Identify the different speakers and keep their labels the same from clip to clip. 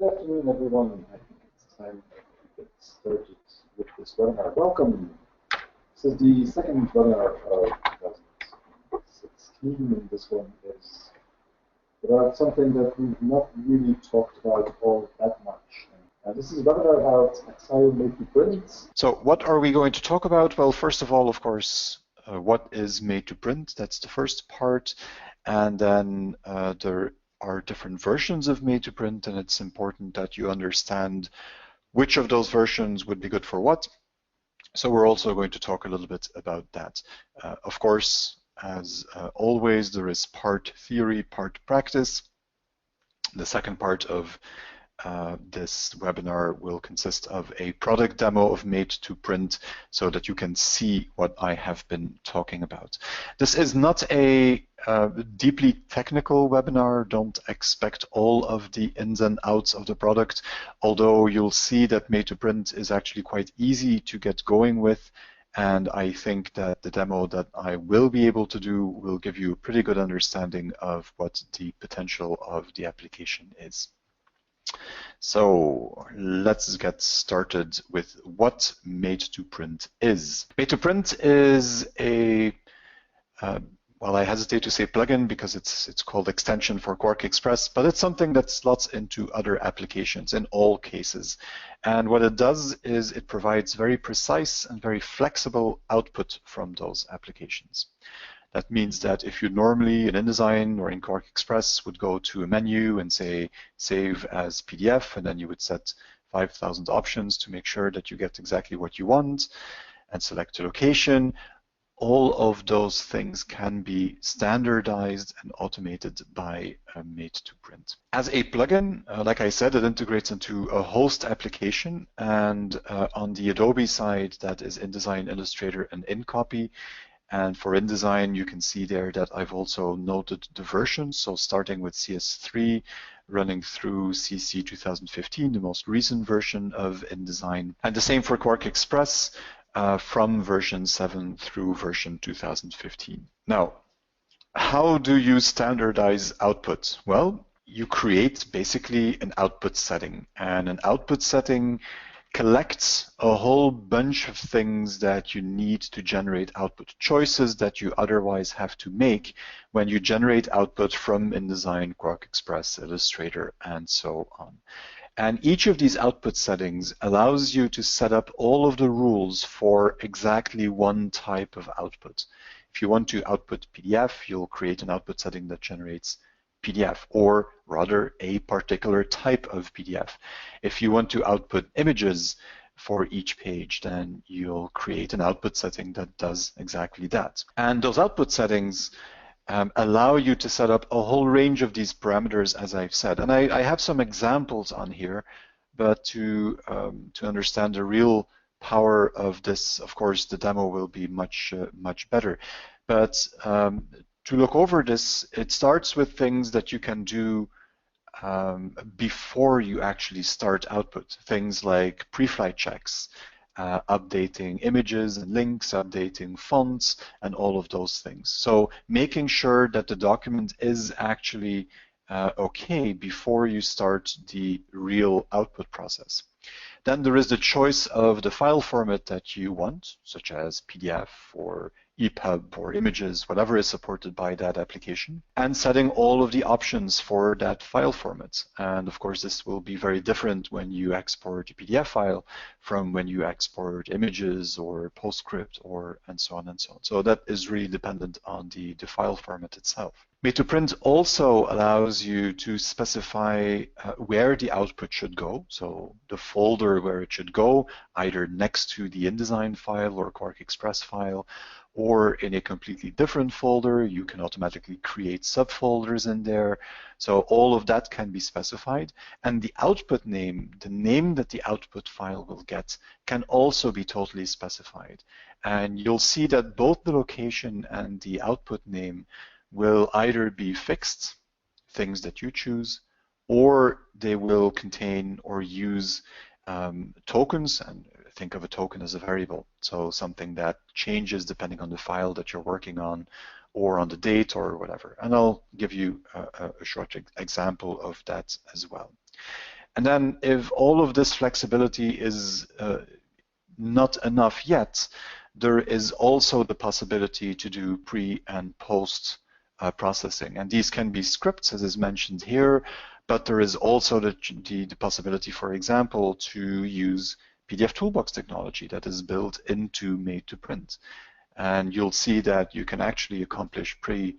Speaker 1: Good afternoon, everyone. I think it's time to get started with this webinar. Welcome. This is the second webinar of 2016, and this one is about something that we've not really talked about all that much. This is a webinar about axaio MadeToPrint.
Speaker 2: So what are we going to talk about? Well, first of all, of course, what is MadeToPrint? That's the first part. And then there are different versions of MadeToPrint, and it's important that you understand which of those versions would be good for what. So we're also going to talk a little bit about that. Of course, as always, there is part theory, part practice. The second part of this webinar will consist of a product demo of MadeToPrint so that you can see what I have been talking about. This is not a deeply technical webinar. Don't expect all of the ins and outs of the product, although you'll see that MadeToPrint is actually quite easy to get going with, and I think that the demo that I will be able to do will give you a pretty good understanding of what the potential of the application is. So let's get started with what MadeToPrint is. MadeToPrint is a, well, I hesitate to say plugin because it's called extension for Quark XPress, but it's something that slots into other applications in all cases. And what it does is it provides very precise and very flexible output from those applications. That means that if you normally in InDesign or in Quark XPress would go to a menu and say save as PDF, and then you would set 5,000 options to make sure that you get exactly what you want and select a location, all of those things can be standardized and automated by MadeToPrint. As a plugin, like I said, it integrates into a host application, and on the Adobe side, that is InDesign, Illustrator, and InCopy. And for InDesign, you can see there that I've also noted the versions, so starting with CS3, running through CC 2015, the most recent version of InDesign. And the same for Quark XPress, from version 7 through version 2015. Now, how do you standardize output? Well, you create basically an output setting, and an output setting collects a whole bunch of things that you need to generate output, choices that you otherwise have to make when you generate output from InDesign, Quark XPress, Illustrator, and so on. And each of these output settings allows you to set up all of the rules for exactly one type of output. If you want to output PDF, you'll create an output setting that generates PDF, or rather a particular type of PDF. If you want to output images for each page, then you'll create an output setting that does exactly that. And those output settings allow you to set up a whole range of these parameters, as I've said. And I have some examples on here, but to understand the real power of this, of course, the demo will be much better. But to look over this, it starts with things that you can do before you actually start output. Things like pre-flight checks, updating images and links, updating fonts, and all of those things. So making sure that the document is actually okay before you start the real output process. Then there is the choice of the file format that you want, such as PDF or EPUB or images, whatever is supported by that application, and setting all of the options for that file format. And of course, this will be very different when you export a PDF file from when you export images or PostScript or and so on and so on. So that is really dependent on the file format itself. MadeToPrint also allows you to specify where the output should go, so the folder where it should go, either next to the InDesign file or Quark XPress file, or in a completely different folder. You can automatically create subfolders in there. So all of that can be specified. And the output name, the name that the output file will get, can also be totally specified. And you'll see that both the location and the output name will either be fixed, things that you choose, or they will contain or use tokens, and think of a token as a variable, so something that changes depending on the file that you're working on or on the date or whatever. And I'll give you a short example of that as well. And then if all of this flexibility is not enough yet, there is also the possibility to do pre and post processing. And these can be scripts, as is mentioned here, but there is also the possibility, for example, to use PDF Toolbox technology that is built into MadeToPrint. And you'll see that you can actually accomplish pretty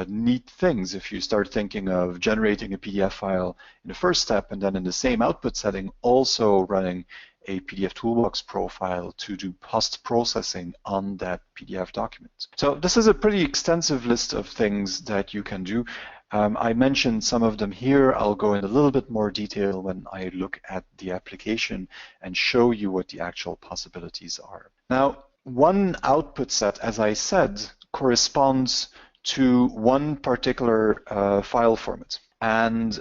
Speaker 2: neat things if you start thinking of generating a PDF file in the first step, and then in the same output setting also running a PDF Toolbox profile to do post-processing on that PDF document. So this is a pretty extensive list of things that you can do. I mentioned some of them here. I'll go in a little bit more detail when I look at the application and show you what the actual possibilities are. Now, one output set, as I said, corresponds to one particular file format. And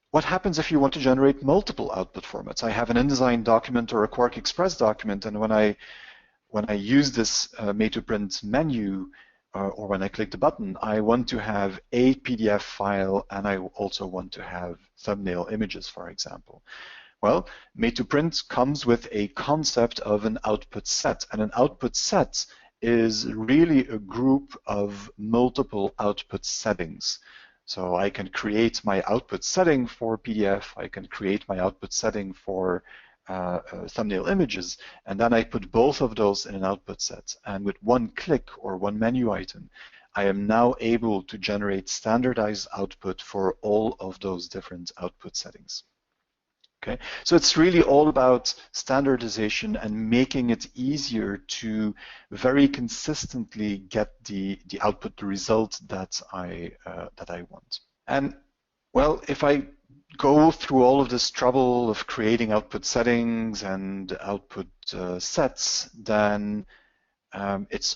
Speaker 2: what happens if you want to generate multiple output formats? I have an InDesign document or a Quark XPress document, and when I use this MadeToPrint menu, or when I click the button, I want to have a PDF file, and I also want to have thumbnail images, for example. Well, MadeToPrint comes with a concept of an output set, and an output set is really a group of multiple output settings. So I can create my output setting for PDF, I can create my output setting for thumbnail images, and then I put both of those in an output set. And with one click or one menu item, I am now able to generate standardized output for all of those different output settings. Okay, so it's really all about standardization and making it easier to very consistently get the output, the result that I want. And well, if I go through all of this trouble of creating output settings and output sets, then it's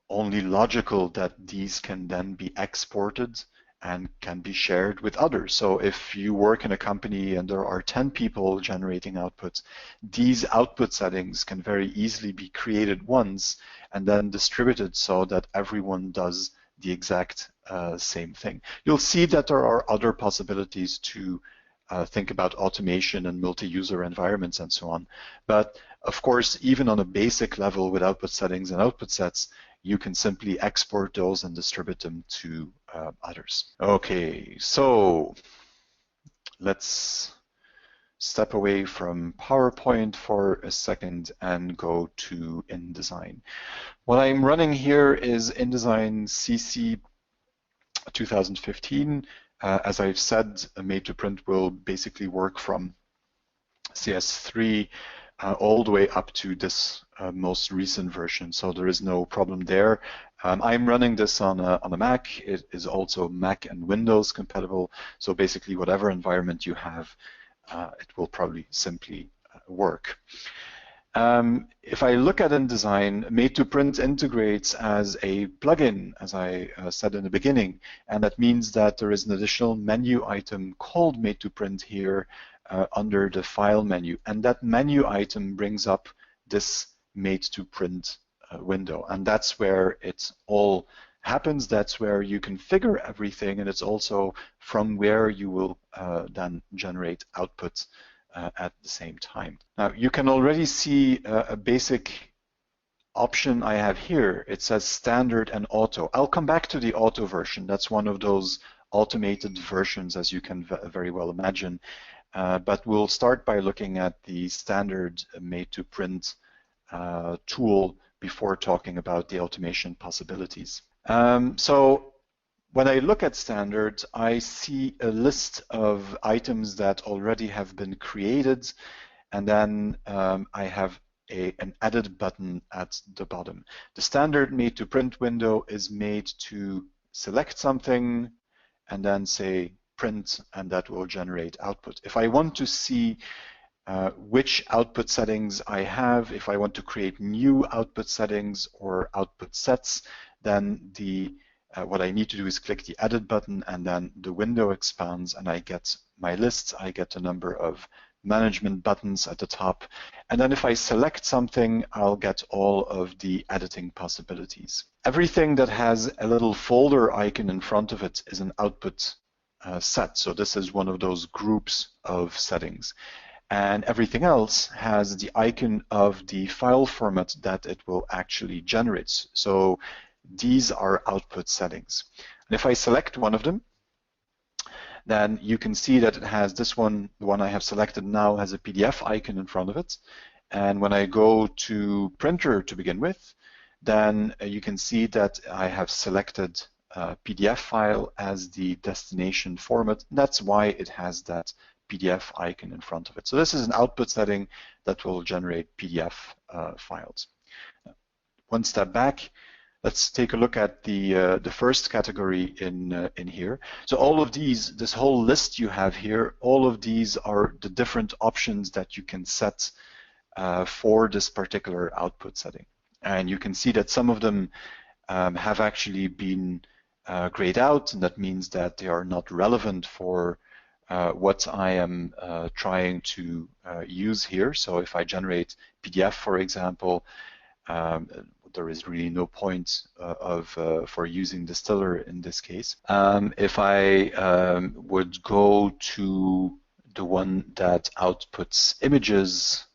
Speaker 2: only logical that these can then be exported and can be shared with others. So if you work in a company and there are 10 people generating outputs, these output settings can very easily be created once and then distributed so that everyone does the exact same thing. You'll see that there are other possibilities to think about automation and multi-user environments and so on. But of course, even on a basic level with output settings and output sets, you can simply export those and distribute them to others. Okay, so let's step away from PowerPoint for a second and go to InDesign. What I'm running here is InDesign CC 2015. As I've said, MadeToPrint will basically work from CS3 all the way up to this most recent version, so there is no problem there. I'm running this on a Mac. It is also Mac and Windows compatible, so basically whatever environment you have, it will probably simply work. If I look at InDesign, MadeToPrint integrates as a plugin, as I said in the beginning, and that means that there is an additional menu item called MadeToPrint here under the File menu, and that menu item brings up this MadeToPrint window, and that's where it all happens. That's where you configure everything, and it's also from where you will then generate output at the same time. Now, you can already see a basic option I have here. It says standard and auto. I'll come back to the auto version. That's one of those automated versions, as you can very well imagine. But we'll start by looking at the standard MadeToPrint tool before talking about the automation possibilities. So when I look at standard, I see a list of items that already have been created, and then I have an edit button at the bottom. The standard MadeToPrint window is made to select something and then say print, and that will generate output. If I want to see which output settings I have, if I want to create new output settings or output sets, then what I need to do is click the edit button, and then the window expands and I get my lists. I get a number of management buttons at the top, and then if I select something, I'll get all of the editing possibilities. Everything that has a little folder icon in front of it is an output set. So this is one of those groups of settings. And everything else has the icon of the file format that it will actually generate. So these are output settings. And if I select one of them, then you can see that it has this one, the one I have selected now, has a PDF icon in front of it. And when I go to printer to begin with, then you can see that I have selected PDF file as the destination format. That's why it has that PDF icon in front of it. So this is an output setting that will generate PDF files. One step back, let's take a look at the first category in here. So all of these, this whole list you have here, all of these are the different options that you can set for this particular output setting. And you can see that some of them have actually been grayed out, and that means that they are not relevant for what I am trying to use here. So if I generate PDF, for example, there is really no point for using distiller in this case. If I would go to the one that outputs images,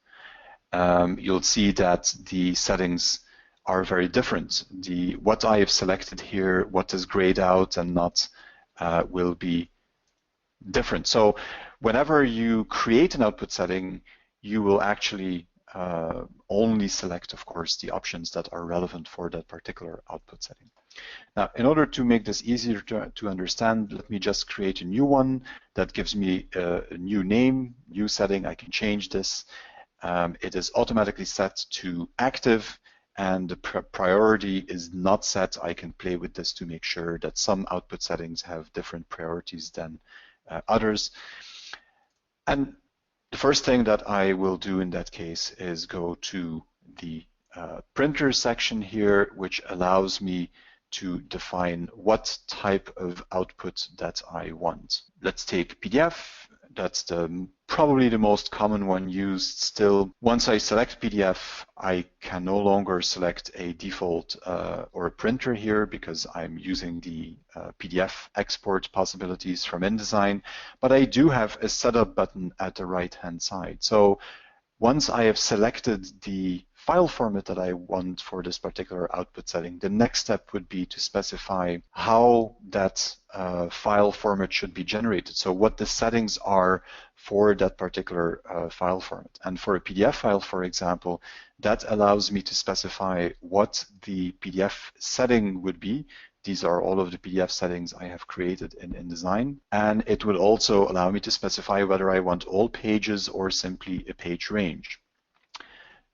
Speaker 2: you'll see that the settings are very different. What I have selected here, what is grayed out and not, will be different. So whenever you create an output setting, you will actually only select, of course, the options that are relevant for that particular output setting. Now, in order to make this easier to understand, let me just create a new one that gives me a new name, new setting. I can change this. It is automatically set to active, and the priority is not set. I can play with this to make sure that some output settings have different priorities than others. And the first thing that I will do in that case is go to the printer section here, which allows me to define what type of output that I want. Let's take PDF. That's probably the most common one used still. Once I select PDF, I can no longer select a default or a printer here because I'm using the PDF export possibilities from InDesign, but I do have a setup button at the right-hand side. So once I have selected the file format that I want for this particular output setting, the next step would be to specify how that file format should be generated. So what the settings are for that particular file format. And for a PDF file, for example, that allows me to specify what the PDF setting would be. These are all of the PDF settings I have created in InDesign. And it would also allow me to specify whether I want all pages or simply a page range.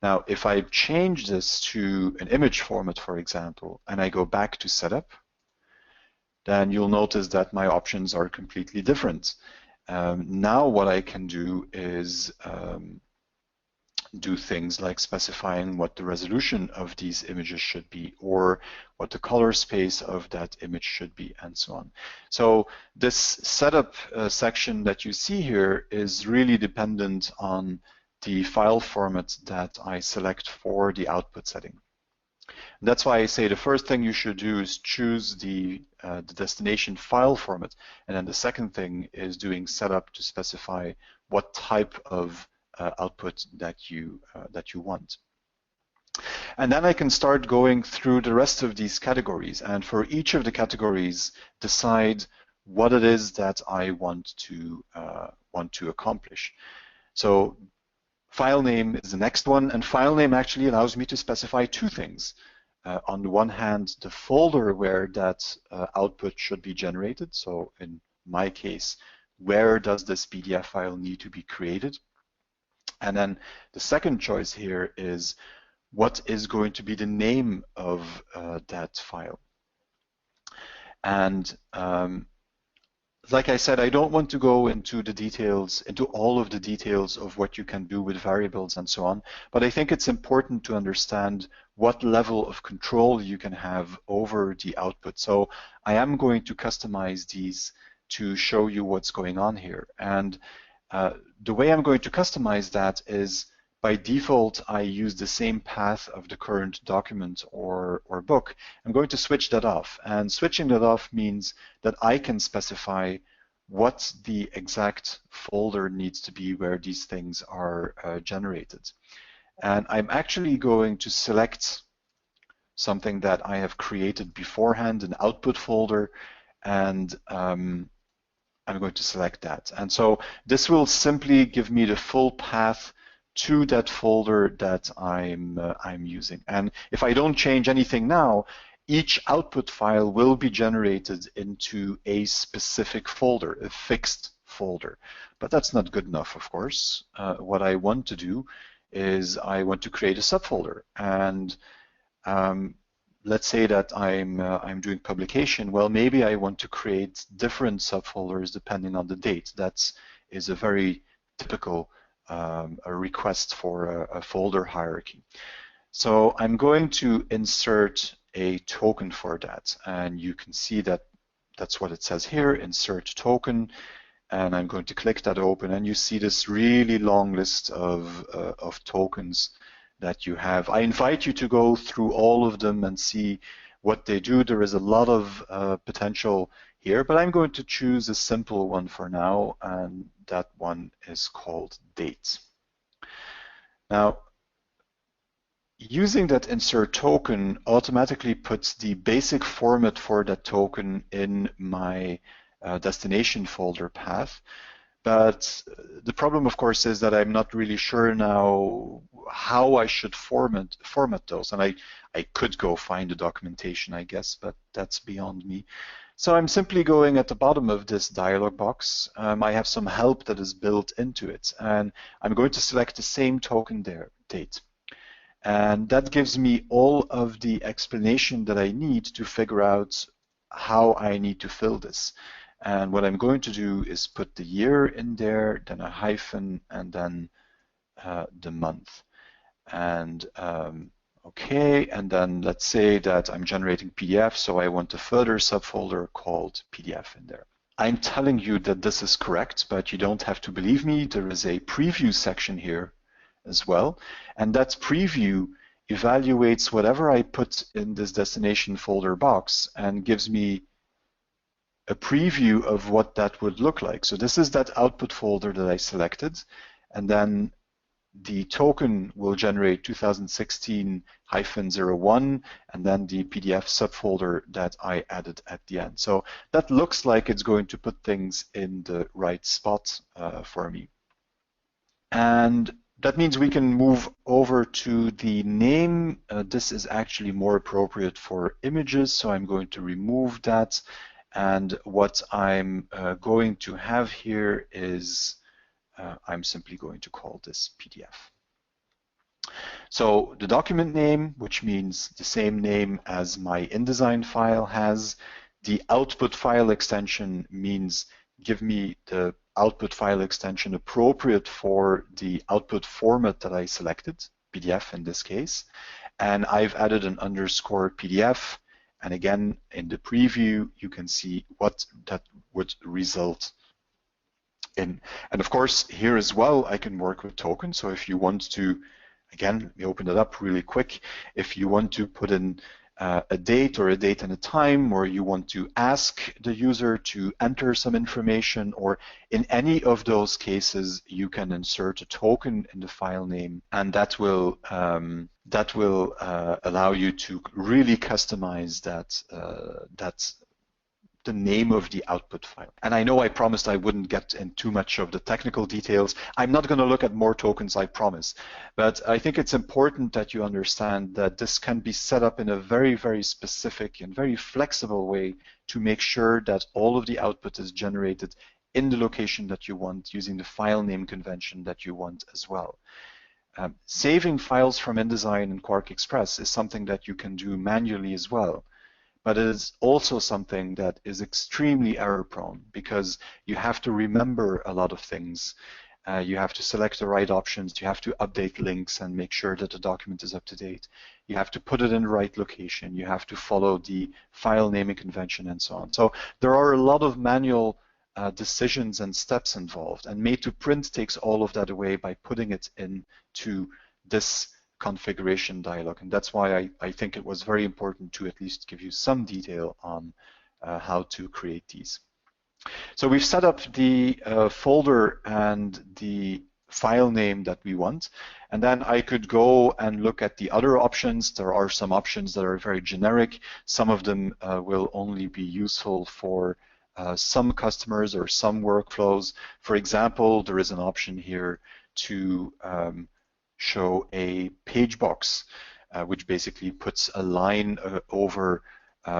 Speaker 2: Now, if I change this to an image format, for example, and I go back to setup, then you'll notice that my options are completely different. Now what I can do is do things like specifying what the resolution of these images should be, or what the color space of that image should be, and so on. So this setup section that you see here is really dependent on the file format that I select for the output setting. And that's why I say the first thing you should do is choose the destination file format, and then the second thing is doing setup to specify what type of output that you want. And then I can start going through the rest of these categories, and for each of the categories decide what it is that I want to accomplish. So file name is the next one, and file name actually allows me to specify two things. On the one hand, the folder where that output should be generated. So in my case, where does this PDF file need to be created? And then the second choice here is what is going to be the name of that file. And like I said, I don't want to go into the details, into all of the details of what you can do with variables and so on, but I think it's important to understand what level of control you can have over the output. So I am going to customize these to show you what's going on here. And the way I'm going to customize that is, by default, I use the same path of the current document or book. I'm going to switch that off. And switching that off means that I can specify what the exact folder needs to be where these things are generated. And I'm actually going to select something that I have created beforehand, an output folder, and I'm going to select that. And so this will simply give me the full path to that folder that I'm using. And if I don't change anything now, each output file will be generated into a specific folder, a fixed folder. But that's not good enough, of course. What I want to do is I want to create a subfolder. And let's say that I'm doing publication. Well, maybe I want to create different subfolders depending on the date. That is a very typical a request for a folder hierarchy. So I'm going to insert a token for that, and you can see that that's what it says here, insert token, and I'm going to click that open, and you see this really long list of tokens that you have. I invite you to go through all of them and see what they do. There is a lot of potential here, but I'm going to choose a simple one for now, and that one is called date. Now, using that insert token automatically puts the basic format for that token in my destination folder path. But the problem, of course, is that I'm not really sure now how I should format those. And I could go find the documentation, I guess, but that's beyond me. So I'm simply going at the bottom of this dialog box. I have some help that is built into it. And I'm going to select the same token there, date. And that gives me all of the explanation that I need to figure out how I need to fill this. And what I'm going to do is put the year in there, then a hyphen, and then the month. And okay, and then let's say that I'm generating PDF, so I want a further subfolder called PDF in there. I'm telling you that this is correct, but you don't have to believe me. There is a preview section here as well, and that preview evaluates whatever I put in this destination folder box and gives me a preview of what that would look like. So this is that output folder that I selected, and then the token will generate 2016-01, and then the PDF subfolder that I added at the end. So that looks like it's going to put things in the right spot for me. And that means we can move over to the name. This is actually more appropriate for images, so I'm going to remove that. And what I'm going to have here is I'm simply going to call this PDF. So the document name, which means the same name as my InDesign file has. The output file extension means give me the output file extension appropriate for the output format that I selected, PDF in this case. And I've added an underscore PDF. And again, in the preview, you can see what that would result in. And of course, here as well, I can work with tokens. So if you want to, again, let me open it up really quick. If you want to put in a date or a date and a time, or you want to ask the user to enter some information, or in any of those cases, you can insert a token in the file name, and that will allow you to really customize that the name of the output file. And I know I promised I wouldn't get in too much of the technical details. I'm not going to look at more tokens, I promise. But I think it's important that you understand that this can be set up in a very, very specific and very flexible way to make sure that all of the output is generated in the location that you want, using the file name convention that you want as well. Saving files from InDesign and Quark XPress is something that you can do manually as well. But it is also something that is extremely error-prone because you have to remember a lot of things. You have to select the right options. You have to update links and make sure that the document is up to date. You have to put it in the right location. You have to follow the file naming convention and so on. So there are a lot of manual decisions and steps involved. And MadeToPrint takes all of that away by putting it into this configuration dialog, and that's why I think it was very important to at least give you some detail on how to create these. So we've set up the folder and the file name that we want, and then I could go and look at the other options. There are some options that are very generic. Some of them will only be useful for some customers or some workflows. For example, there is an option here to show a page box, which basically puts a line over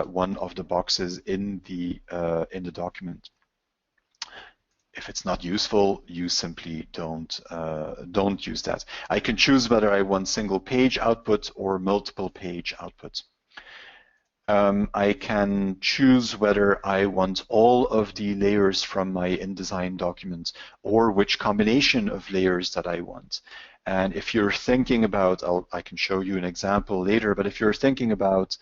Speaker 2: one of the boxes in the document. If it's not useful, you simply don't use that. I can choose whether I want single page output or multiple page output. I can choose whether I want all of the layers from my InDesign document or which combination of layers that I want. And if you're thinking about, I can show you an example later, but if you're thinking about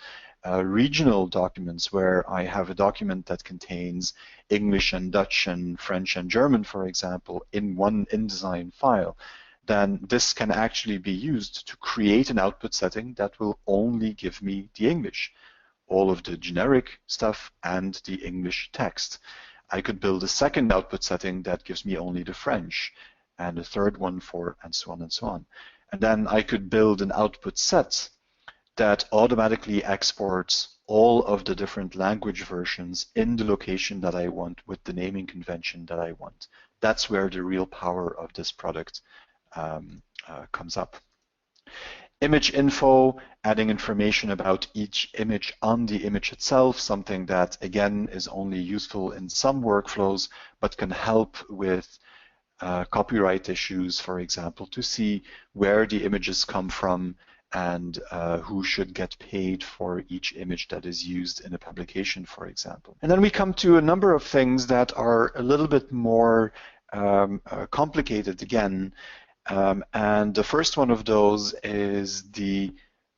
Speaker 2: regional documents where I have a document that contains English and Dutch and French and German, for example, in one InDesign file, then this can actually be used to create an output setting that will only give me the English, all of the generic stuff and the English text. I could build a second output setting that gives me only the French, and a third one for, and so on and so on. And then I could build an output set that automatically exports all of the different language versions in the location that I want with the naming convention that I want. That's where the real power of this product comes up. Image info, adding information about each image on the image itself, something that, again, is only useful in some workflows, but can help with copyright issues, for example, to see where the images come from and who should get paid for each image that is used in a publication, for example. And then we come to a number of things that are a little bit more complicated again. And the first one of those is the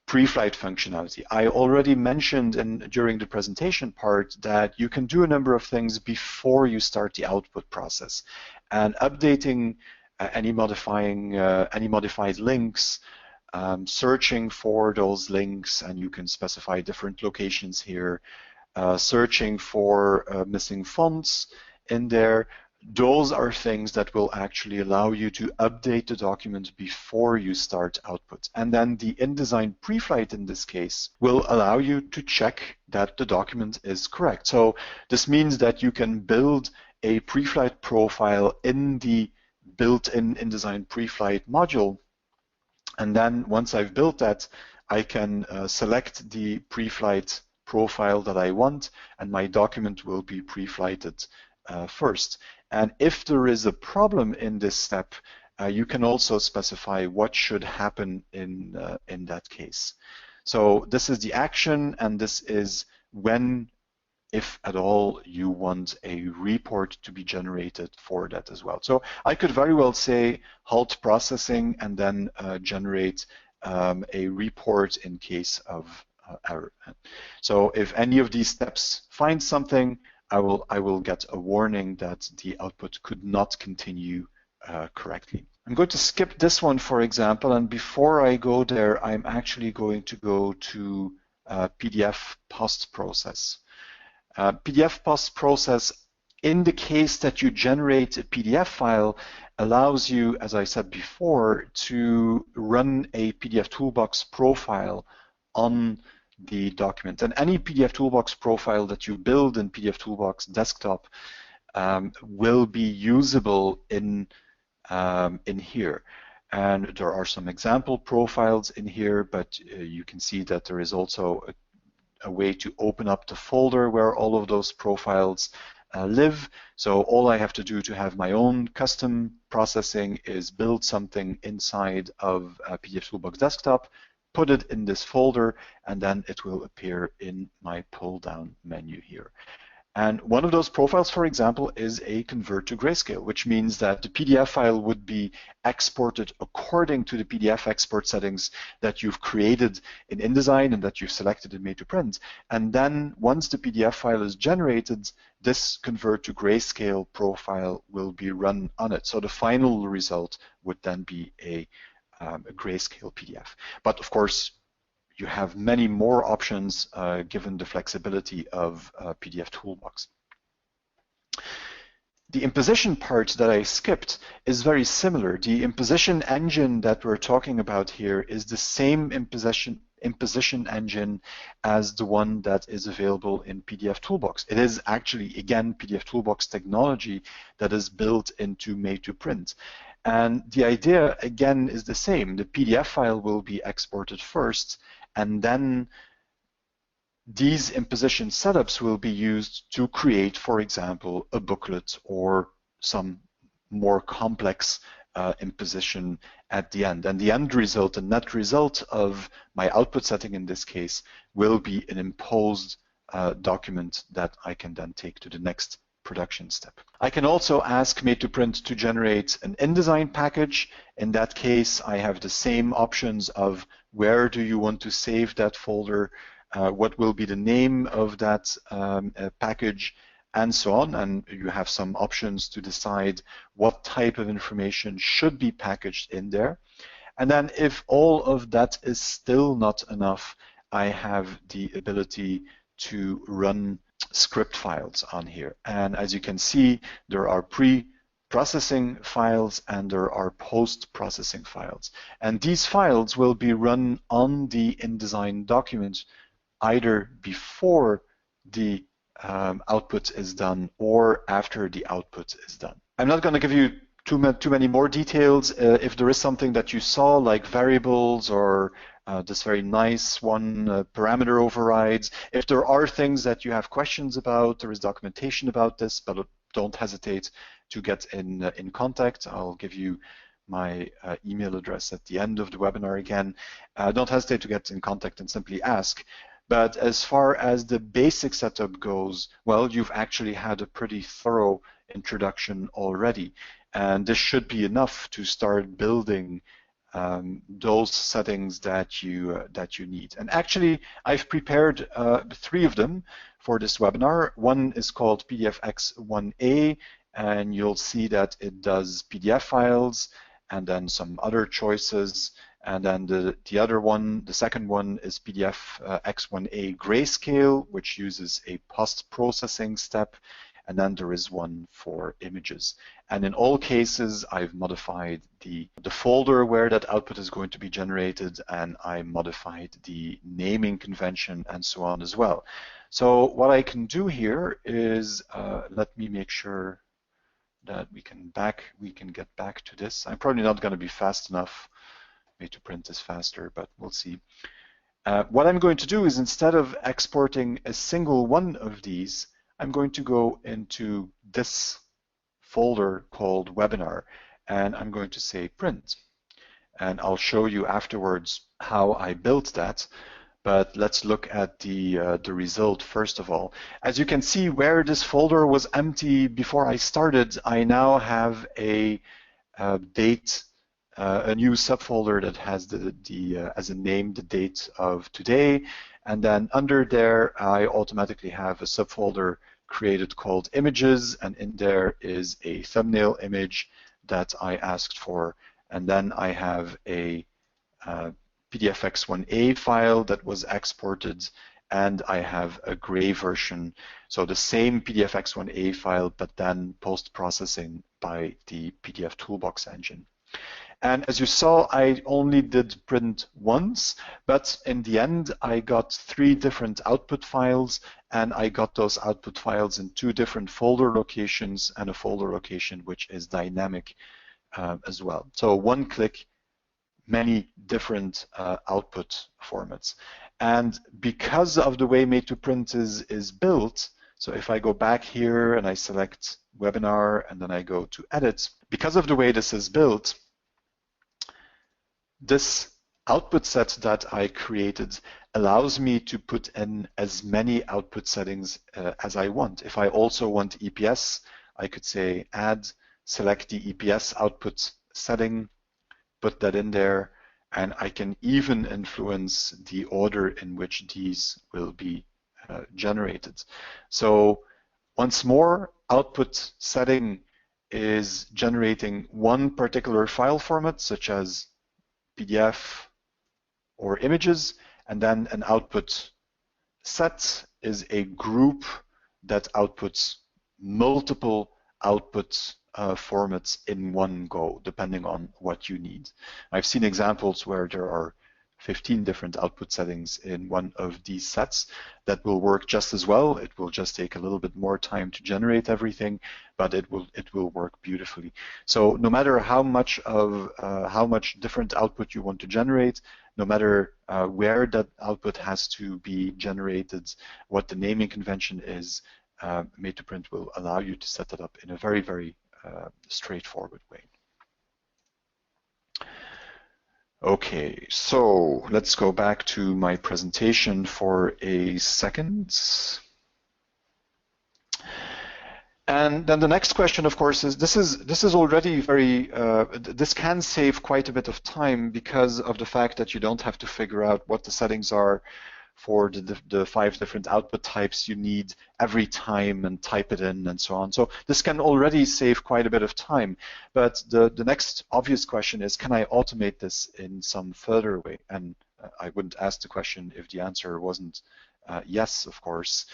Speaker 2: pre-flight functionality. I already mentioned during the presentation part that you can do a number of things before you start the output process. And updating any modified links, searching for those links, and you can specify different locations here, searching for missing fonts in there. Those are things that will actually allow you to update the document before you start output. And then the InDesign pre-flight in this case will allow you to check that the document is correct. So this means that you can build a pre-flight profile in the built-in InDesign pre-flight module. And then once I've built that, I can select the pre-flight profile that I want, and my document will be pre-flighted first. And if there is a problem in this step, you can also specify what should happen in that case. So this is the action, and this is when, if at all, you want a report to be generated for that as well. So I could very well say halt processing and then generate a report in case of error. So if any of these steps find something, I will get a warning that the output could not continue correctly. I'm going to skip this one, for example, and before I go there, I'm actually going to go to PDF post process. PDF post process, in the case that you generate a PDF file, allows you, as I said before, to run a PDF Toolbox profile on the document. And any PDF Toolbox profile that you build in PDF Toolbox desktop will be usable in here. And there are some example profiles in here, but you can see that there is also a way to open up the folder where all of those profiles live. So all I have to do to have my own custom processing is build something inside of PDF Toolbox Desktop, put it in this folder, and then it will appear in my pull-down menu here. And one of those profiles, for example, is a convert to grayscale, which means that the PDF file would be exported according to the PDF export settings that you've created in InDesign and that you've selected in MadeToPrint. And then once the PDF file is generated, this convert to grayscale profile will be run on it. So the final result would then be a grayscale PDF. But of course, you have many more options given the flexibility of PDF Toolbox. The imposition part that I skipped is very similar. The imposition engine that we're talking about here is the same imposition engine as the one that is available in PDF Toolbox. It is actually, again, PDF Toolbox technology that is built into MadeToPrint. And the idea, again, is the same. The PDF file will be exported first, and then these imposition setups will be used to create, for example, a booklet or some more complex imposition at the end. And the end result, the net result of my output setting in this case, will be an imposed document that I can then take to the next production step. I can also ask MadeToPrint to generate an InDesign package. In that case, I have the same options of where do you want to save that folder, what will be the name of that package, and so on. And you have some options to decide what type of information should be packaged in there. And then if all of that is still not enough, I have the ability to run script files on here. And as you can see, there are pre-processing files and there are post-processing files. And these files will be run on the InDesign document either before the output is done or after the output is done. I'm not going to give you too many more details. If there is something that you saw, like variables or this very nice one, parameter overrides, if there are things that you have questions about, there is documentation about this, but don't hesitate to get in contact. I'll give you my email address at the end of the webinar again. Don't hesitate to get in contact and simply ask. But as far as the basic setup goes, well, you've actually had a pretty thorough introduction already. And this should be enough to start building those settings that you need. And actually, I've prepared 3 of them for this webinar. One is called PDFX1A, and you'll see that it does PDF files and then some other choices. And then the other one, the second one, is PDF X1A Grayscale, which uses a post-processing step. And then there is one for images. And in all cases, I've modified the folder where that output is going to be generated, and I modified the naming convention and so on as well. So what I can do here is, let me make sure that we can get back to this. I'm probably not going to be fast enough. MadeToPrint is faster, but we'll see. What I'm going to do is, instead of exporting a single one of these, I'm going to go into this folder called webinar, and I'm going to say print. And I'll show you afterwards how I built that. But let's look at the result first of all. As you can see, where this folder was empty before I started, I now have a date, a new subfolder that has as a name the date of today, and then under there I automatically have a subfolder created called images, and in there is a thumbnail image that I asked for, and then I have a PDFX1A file that was exported, and I have a gray version, so the same PDFX1A file, but then post-processing by the PDF Toolbox engine. And as you saw, I only did print once, but in the end, I got 3 different output files, and I got those output files in 2 different folder locations and a folder location which is dynamic as well. So one click, many different output formats. And because of the way MadeToPrint is built, so if I go back here and I select webinar and then I go to edit, because of the way this is built, this output set that I created allows me to put in as many output settings as I want. If I also want EPS, I could say add, select the EPS output setting, put that in there, and I can even influence the order in which these will be generated. So once more, output setting is generating one particular file format, such as PDF or images, and then an output set is a group that outputs multiple output formats in one go, depending on what you need. I've seen examples where there are 15 different output settings in one of these sets. That will work just as well. It will just take a little bit more time to generate everything, but it will work beautifully. So no matter how much different output you want to generate, no matter where that output has to be generated, what the naming convention is, MadeToPrint will allow you to set that up in a very, very straightforward way. Okay, so let's go back to my presentation for a second. And then the next question, of course, is this is already very, this can save quite a bit of time because of the fact that you don't have to figure out what the settings are for the 5 different output types you need every time and type it in and so on. So this can already save quite a bit of time. But the next obvious question is, can I automate this in some further way? And I wouldn't ask the question if the answer wasn't yes, of course.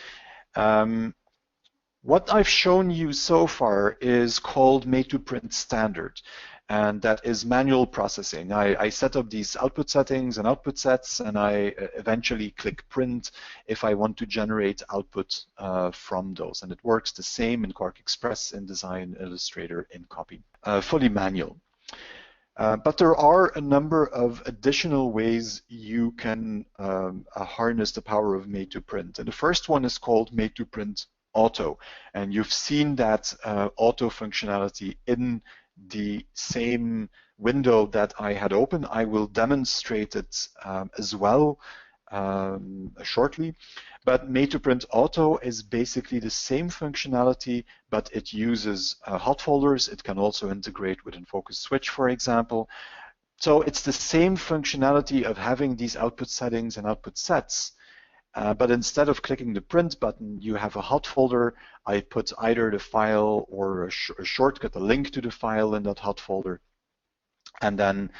Speaker 2: What I've shown you so far is called MadeToPrint standard, and that is manual processing. I set up these output settings and output sets, and I eventually click print if I want to generate output from those. And it works the same in Quark XPress, InDesign, Illustrator, InCopy, fully manual. But there are a number of additional ways you can harness the power of MadeToPrint. And the first one is called MadeToPrint Auto. And you've seen that auto functionality in the same window that I had open. I will demonstrate it as well shortly. But MadeToPrint Auto is basically the same functionality, but it uses hot folders. It can also integrate with InFocus Switch, for example. So it's the same functionality of having these output settings and output sets. But instead of clicking the print button, you have a hot folder. I put either the file or a shortcut, a link to the file in that hot folder, and then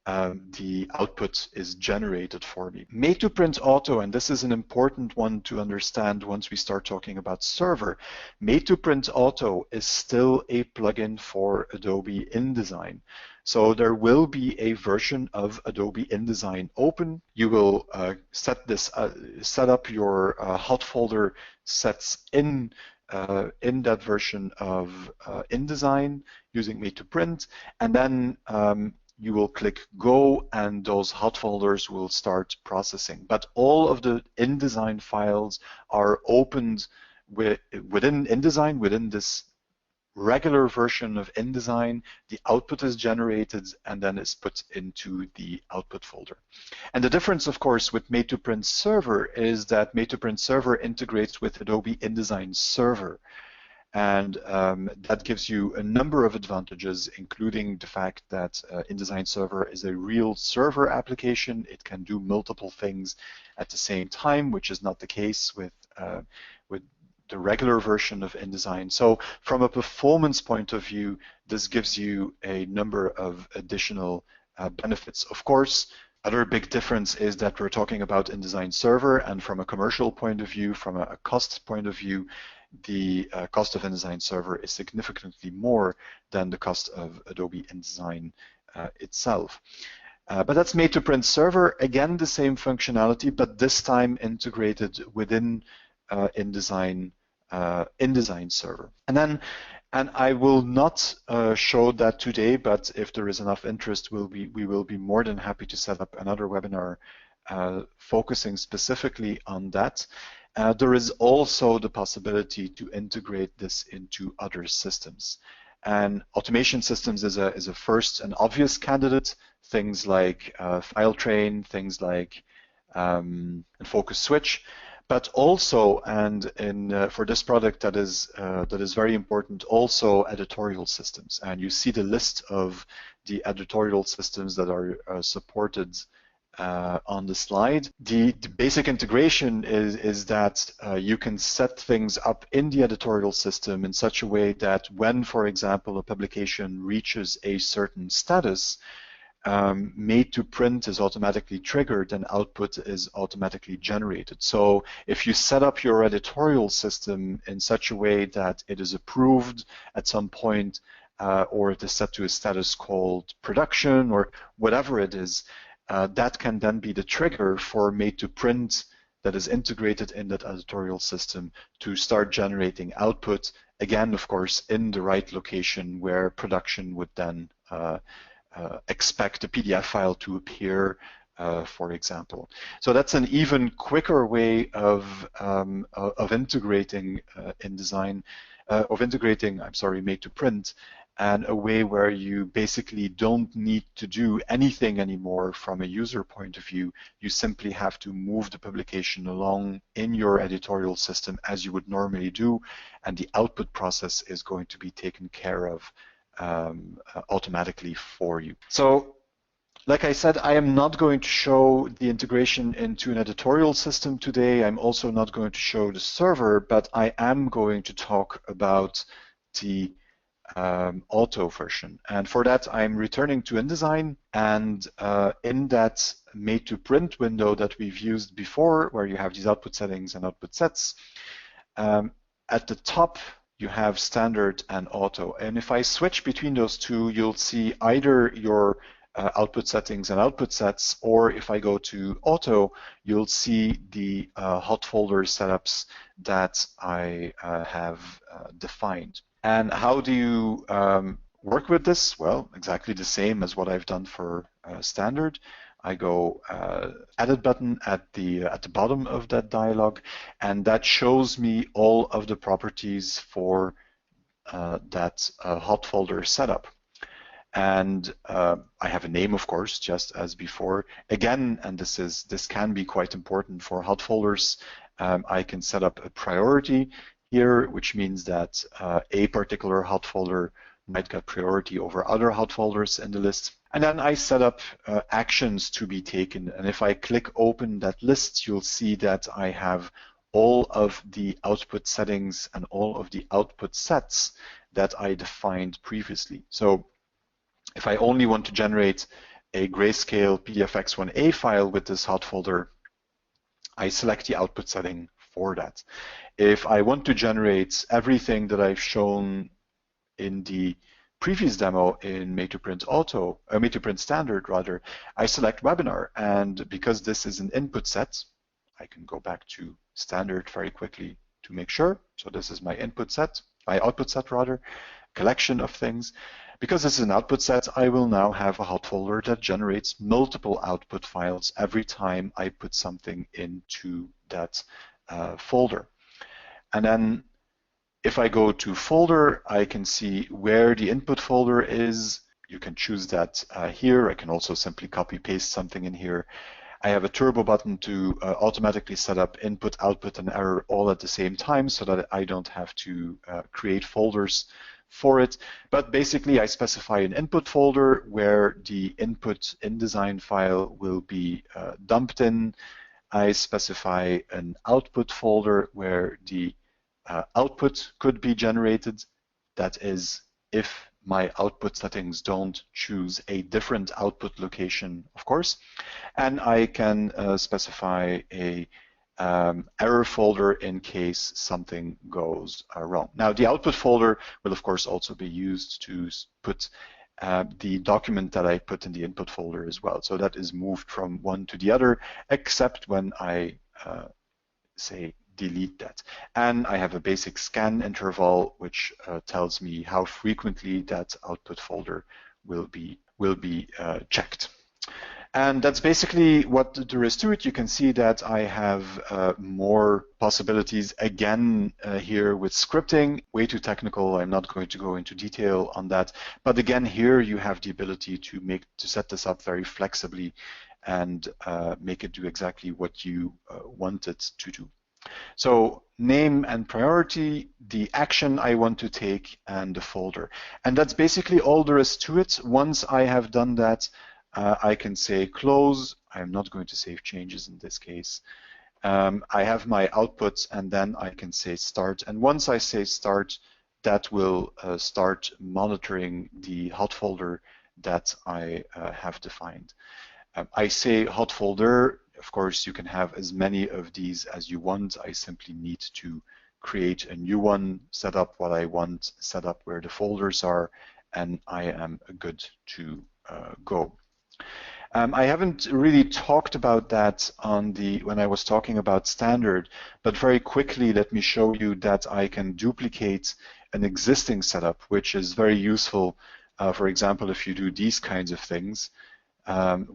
Speaker 2: the output is generated for me. MadeToPrint Auto, and this is an important one to understand once we start talking about server, MadeToPrint Auto is still a plugin for Adobe InDesign. So there will be a version of Adobe InDesign open. You will set up your hot folder sets in that version of InDesign using MadeToPrint, and then you will click Go, and those hot folders will start processing. But all of the InDesign files are opened within InDesign, within this regular version of InDesign. The output is generated and then is put into the output folder. And the difference, of course, with MadeToPrint Server is that MadeToPrint Server integrates with Adobe InDesign Server. And that gives you a number of advantages, including the fact that InDesign Server is a real server application. It can do multiple things at the same time, which is not the case with the regular version of InDesign. So from a performance point of view, this gives you a number of additional benefits. Of course, other big difference is that we're talking about InDesign Server, and from a commercial point of view, from a cost point of view, the cost of InDesign Server is significantly more than the cost of Adobe InDesign itself. But that's MadeToPrint Server, again the same functionality, but this time integrated within InDesign Server. And I will not show that today, but if there is enough interest, we will be more than happy to set up another webinar focusing specifically on that. There is also the possibility to integrate this into other systems. And automation systems is a first and obvious candidate. Things like FileTrain, things like InFocus Switch, but also, and for this product that is very important, also editorial systems. And you see the list of the editorial systems that are supported on the slide. The basic integration is that you can set things up in the editorial system in such a way that when, for example, a publication reaches a certain status, MadeToPrint is automatically triggered and output is automatically generated. So if you set up your editorial system in such a way that it is approved at some point, or it is set to a status called production or whatever it is, that can then be the trigger for MadeToPrint that is integrated in that editorial system to start generating output, again, of course, in the right location where production would then expect a PDF file to appear, for example. So that's an even quicker way of integrating InDesign, MadeToPrint, and a way where you basically don't need to do anything anymore from a user point of view. You simply have to move the publication along in your editorial system as you would normally do, and the output process is going to be taken care of automatically for you. So, like I said, I am not going to show the integration into an editorial system today. I'm also not going to show the server, but I am going to talk about the auto version. And for that, I'm returning to InDesign, and in that MadeToPrint window that we've used before, where you have these output settings and output sets, at the top you have standard and auto. And if I switch between those two, you'll see either your output settings and output sets, or if I go to auto, you'll see the hot folder setups that I have defined. And how do you work with this? Well, exactly the same as what I've done for standard. I go edit button at the bottom of that dialog, and that shows me all of the properties for that hot folder setup. And I have a name, of course, just as before. Again, and this can be quite important for hot folders, I can set up a priority here, which means that a particular hot folder might get priority over other hot folders in the list. And then I set up actions to be taken. And if I click open that list, you'll see that I have all of the output settings and all of the output sets that I defined previously. So if I only want to generate a grayscale PDFX1A file with this hot folder, I select the output setting for that. If I want to generate everything that I've shown in the previous demo in MadeToPrint standard rather, I select webinar, and because this is an input set, I can go back to standard very quickly to make sure. So this is my output set rather, collection of things. Because this is an output set, I will now have a hot folder that generates multiple output files every time I put something into that folder. And then if I go to folder, I can see where the input folder is. You can choose that here. I can also simply copy paste something in here. I have a turbo button to automatically set up input, output, and error all at the same time so that I don't have to create folders for it. But basically, I specify an input folder where the input InDesign file will be dumped in. I specify an output folder where the output could be generated. That is, if my output settings don't choose a different output location, of course. And I can specify a error folder in case something goes wrong. Now, the output folder will, of course, also be used to put the document that I put in the input folder as well. So that is moved from one to the other, except when I say delete that. And I have a basic scan interval, which tells me how frequently that output folder will be checked. And that's basically what there is to it. You can see that I have more possibilities again here with scripting. Way too technical. I'm not going to go into detail on that. But again, here you have the ability to set this up very flexibly and make it do exactly what you want it to do. So name and priority, the action I want to take, and the folder. And that's basically all there is to it. Once I have done that, I can say close. I'm not going to save changes in this case. I have my outputs, and then I can say start. And once I say start, that will start monitoring the hot folder that I have defined. I say hot folder. Of course, you can have as many of these as you want. I simply need to create a new one, set up what I want, set up where the folders are, and I am good to go. I haven't really talked about that when I was talking about standard, but very quickly let me show you that I can duplicate an existing setup, which is very useful. For example, if you do these kinds of things,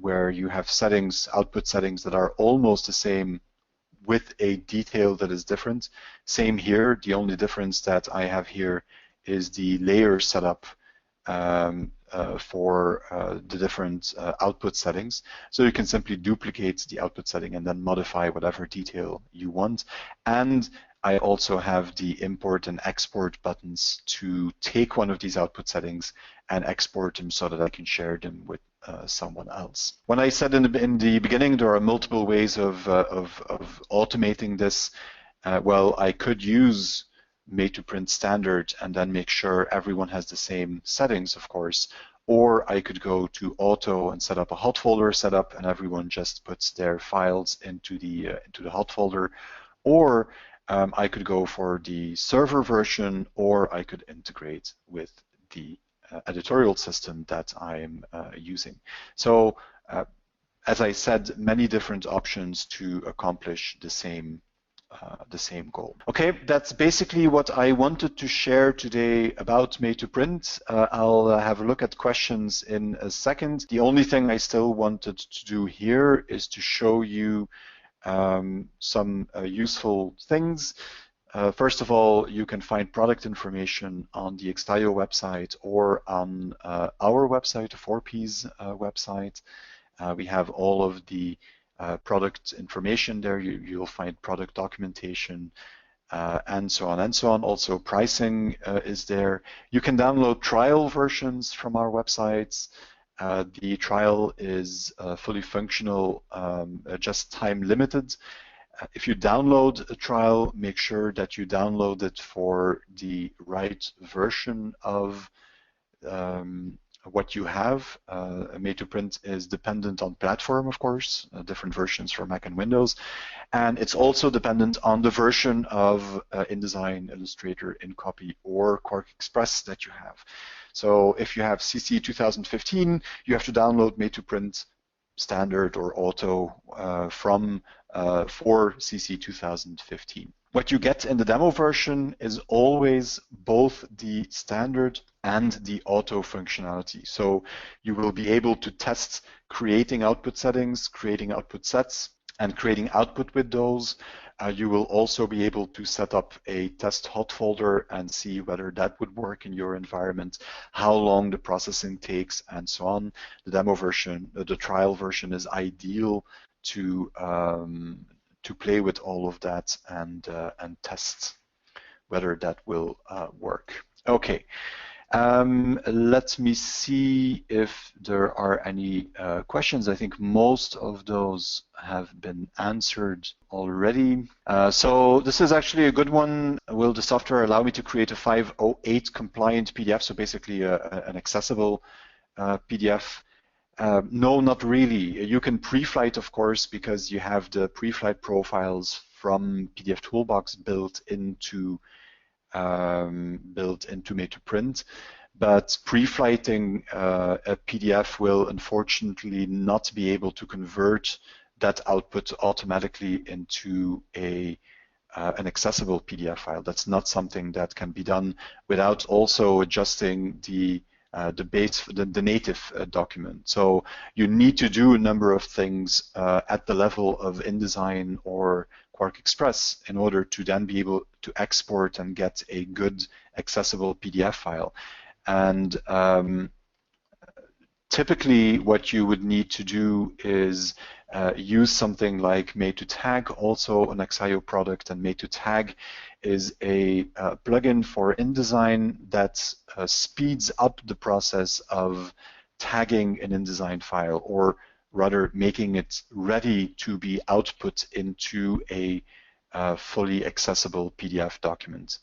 Speaker 2: where you have settings, output settings that are almost the same with a detail that is different. Same here. The only difference that I have here is the layer setup for the different output settings. So you can simply duplicate the output setting and then modify whatever detail you want. And I also have the import and export buttons to take one of these output settings and export them so that I can share them with someone else. When I said in the beginning, there are multiple ways of automating this. Well, I could use MadeToPrint standard and then make sure everyone has the same settings, of course. Or I could go to auto and set up a hot folder setup, and everyone just puts their files into the hot folder. Or I could go for the server version, or I could integrate with the editorial system that I'm using. So as I said, many different options to accomplish the same goal. Okay, that's basically what I wanted to share today about MadeToPrint. I'll have a look at questions in a second. The only thing I still wanted to do here is to show you some useful things. First of all, you can find product information on the axaio website or on our website, 4P's website. We have all of the product information there. You'll find product documentation and so on and so on. Also, pricing is there. You can download trial versions from our websites. The trial is fully functional, just time limited. If you download a trial, make sure that you download it for the right version of what you have. MadeToPrint is dependent on platform, of course, different versions for Mac and Windows. And it's also dependent on the version of InDesign, Illustrator, InCopy, or Quark XPress that you have. So if you have CC 2015, you have to download MadeToPrint standard or auto for CC 2015. What you get in the demo version is always both the standard and the auto functionality. So you will be able to test creating output settings, creating output sets, and creating output with those. You will also be able to set up a test hot folder and see whether that would work in your environment, how long the processing takes, and so on. The demo version, the trial version, is ideal to play with all of that and test whether that will work. Okay. Let me see if there are any questions. I think most of those have been answered already. So this is actually a good one. Will the software allow me to create a 508 compliant PDF? So basically an accessible PDF. No, not really. You can pre-flight, of course, because you have the pre-flight profiles from PDF Toolbox built into MadeToPrint, but pre-flighting a PDF will unfortunately not be able to convert that output automatically into an accessible PDF file. That's not something that can be done without also adjusting the native document. So you need to do a number of things at the level of InDesign or Quark XPress in order to then be able to export and get a good accessible PDF file. And typically what you would need to do is use something like MadeToTag, also an axaio product, and MadeToTag is a plugin for InDesign that speeds up the process of tagging an InDesign file, or rather making it ready to be output into a fully accessible PDF document.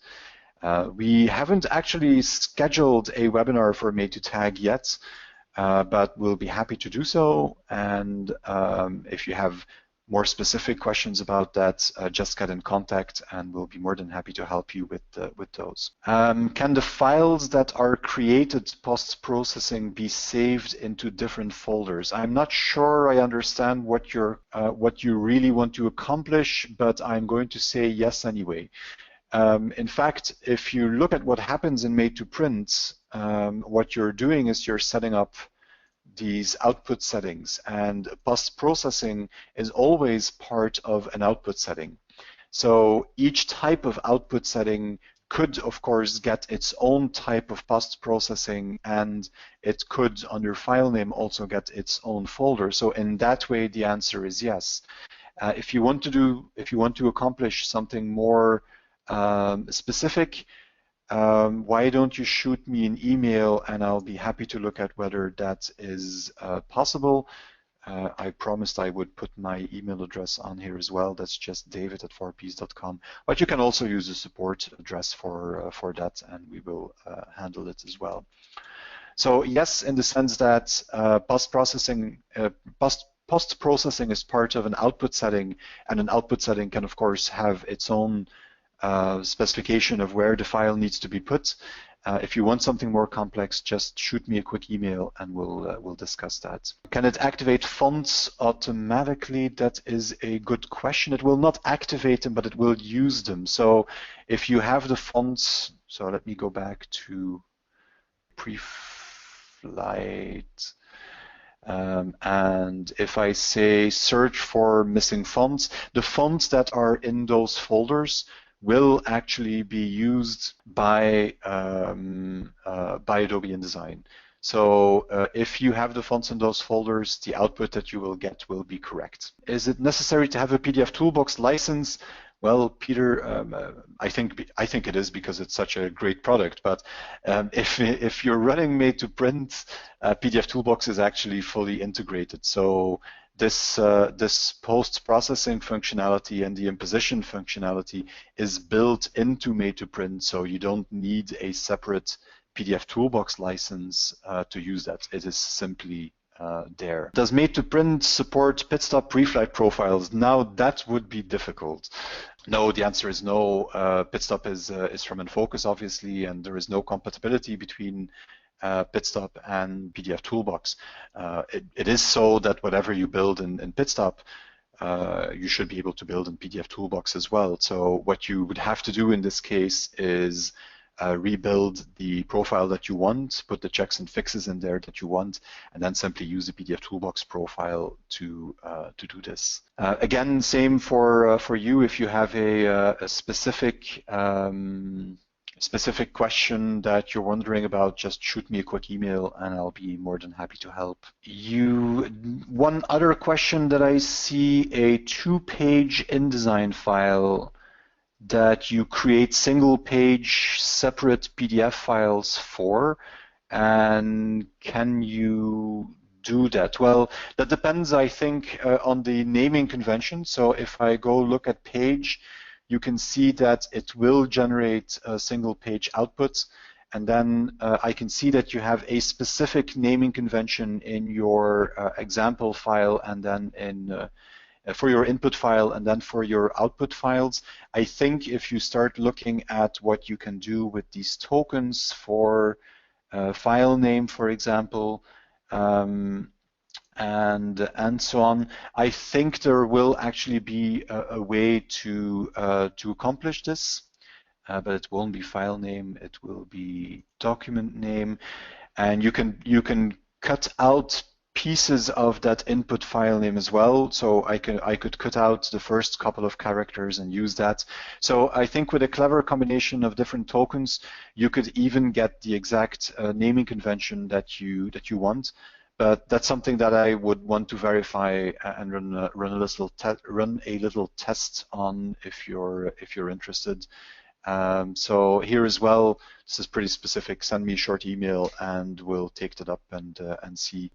Speaker 2: We haven't actually scheduled a webinar for MadeToTag yet, but we'll be happy to do so. And if you have more specific questions about that, just get in contact and we'll be more than happy to help you with those. Can the files that are created post-processing be saved into different folders? I'm not sure I understand what you really want to accomplish, but I'm going to say yes anyway. In fact, if you look at what happens in MadeToPrint, what you're doing is you're setting up these output settings, and post-processing is always part of an output setting. So each type of output setting could, of course, get its own type of post-processing, and it could, under file name, also get its own folder. So in that way, the answer is yes. If you want to accomplish something more specific, why don't you shoot me an email and I'll be happy to look at whether that is possible. I promised I would put my email address on here as well. That's just david@4ps.com. But you can also use a support address for that, and we will handle it as well. So yes, in the sense that post-processing is part of an output setting, and an output setting can, of course, have its own specification of where the file needs to be put. If you want something more complex, just shoot me a quick email and we'll discuss that. Can it activate fonts automatically? That is a good question. It will not activate them, but it will use them. So if you have the fonts, so let me go back to pre-flight. And if I say search for missing fonts, the fonts that are in those folders will actually be used by Adobe InDesign. So if you have the fonts in those folders, the output that you will get will be correct. Is it necessary to have a PDF Toolbox license? Well, Peter, I think it is because it's such a great product. But if you're running MadeToPrint, PDF Toolbox is actually fully integrated. So this post-processing functionality and the imposition functionality is built into MadeToPrint, so you don't need a separate PDF Toolbox license to use that. It is simply there. Does MadeToPrint support pit-stop pre-flight profiles? Now that would be difficult. No, the answer is no. Pit-stop is from InFocus, obviously, and there is no compatibility between Pit-stop and PDF Toolbox. It is so that whatever you build in Pit-stop, you should be able to build in PDF Toolbox as well. So what you would have to do in this case is rebuild the profile that you want, put the checks and fixes in there that you want, and then simply use the PDF Toolbox profile to do this. Again, same for you. If you have a specific question that you're wondering about, just shoot me a quick email and I'll be more than happy to help. One other question that I see, a 2-page InDesign file that you create single-page separate PDF files for, and can you do that? Well, that depends, I think, on the naming convention. So if I go look at page, you can see that it will generate a single-page output, and then I can see that you have a specific naming convention in your example file, and then in for your input file, and then for your output files. I think if you start looking at what you can do with these tokens for file name, for example, and so on, I think there will actually be a way to accomplish this, but it won't be file name. It will be document name, and you can cut out pieces of that input file name as well. So I could cut out the first couple of characters and use that. So I think with a clever combination of different tokens, you could even get the exact naming convention that you want. But that's something that I would want to verify and run a little test on if you're interested. So here as well, this is pretty specific. Send me a short email and we'll take that up and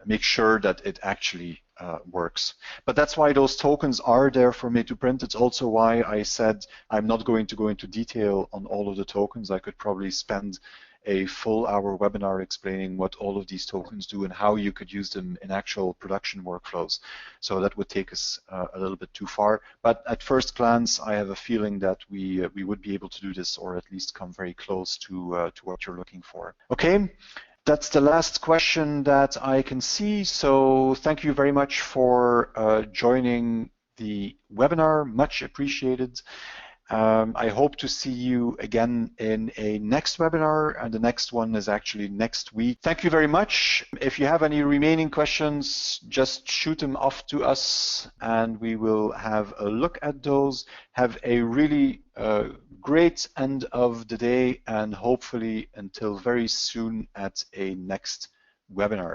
Speaker 2: make sure that it actually works. But that's why those tokens are there for MadeToPrint. It's also why I said I'm not going to go into detail on all of the tokens. I could probably spend a full-hour webinar explaining what all of these tokens do and how you could use them in actual production workflows. So that would take us a little bit too far. But at first glance, I have a feeling that we would be able to do this, or at least come very close to what you're looking for. Okay. That's the last question that I can see. So thank you very much for joining the webinar. Much appreciated. I hope to see you again in a next webinar, and the next one is actually next week. Thank you very much. If you have any remaining questions, just shoot them off to us and we will have a look at those. Have a really great end of the day, and hopefully until very soon at a next webinar.